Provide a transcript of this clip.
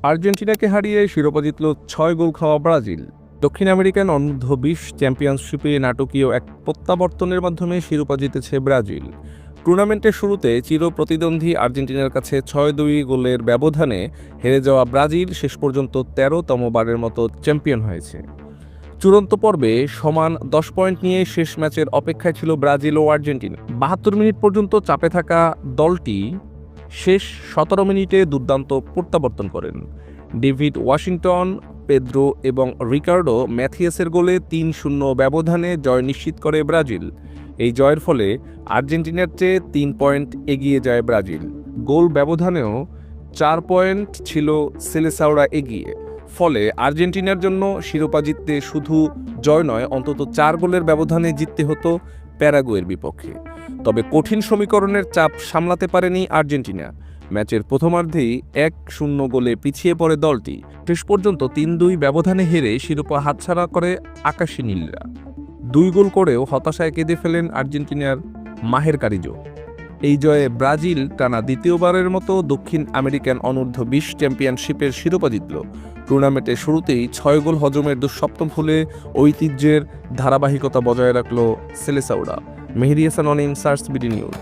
আর্জেন্টিনাকে হারিয়ে শিরোপা জিতল ৬ গোল খাওয়া ব্রাজিল। দক্ষিণ আমেরিকান অনূর্ধ্ব-২০ চ্যাম্পিয়নশিপে নাটকীয় এক প্রত্যাবর্তনের মাধ্যমে শিরোপা জিতেছে ব্রাজিল। টুর্নামেন্টের শুরুতে চিরপ্রতিদ্বন্দ্বী আর্জেন্টিনার কাছে ৬-২ গোলের ব্যবধানে হেরে যাওয়া ব্রাজিল শেষ পর্যন্ত ১৩তম বারের মতো চ্যাম্পিয়ন হয়েছে। চূড়ান্ত পর্বে সমান ১০ পয়েন্ট নিয়ে শেষ ম্যাচের অপেক্ষায় ছিল ব্রাজিল ও আর্জেন্টিনা। ৭২ মিনিট পর্যন্ত চাপে থাকা দলটি শেষ ১৭ মিনিটে দুর্দান্ত প্রত্যাবর্তন করেন। ডেভিড ওয়াশিংটন, পেদ্রো এবং রিকার্ডো ম্যাথিয়াসের গোলে ৩-০ ব্যবধানে জয় নিশ্চিত করে ব্রাজিল। এই জয়ের ফলে আর্জেন্টিনার চেয়ে ৩ পয়েন্ট এগিয়ে যায় ব্রাজিল। গোল ব্যবধানেও ৪ পয়েন্ট ছিল সেলেসাওরা এগিয়ে। ফলে আর্জেন্টিনার জন্য শিরোপা জিততে শুধু জয় নয়, অন্তত ৪ গোলের ব্যবধানে জিততে হতো প্যারাগুয়ের বিপক্ষে। তবে কঠিন সমীকরণের চাপ সামলাতে পারেনি আর্জেন্টিনা। ম্যাচের প্রথমার্ধেই ১-০ গোলে পিছিয়ে পড়ে দলটি। শেষ পর্যন্ত ৩-২ ব্যবধানে হেরে শিরোপা হাতছাড়া করে আকাশী নীলরা। ২ গোল করেও হতাশায় কেঁদে ফেলেন আর্জেন্টিনার মাহের কারিজো। এই জয়ে ব্রাজিল টানা দ্বিতীয়বারের মতো দক্ষিণ আমেরিকান অনূর্ধ্ব-২০ চ্যাম্পিয়নশিপের শিরোপা জিতল। টুর্নামেন্টের শুরুতেই ৬ গোল হজমের দুঃস্বপ্ন ভুলে ঐতিহ্যের ধারাবাহিকতা বজায় রাখল সেলেসাওরা। Mehedi Hasan Anim, search BD news.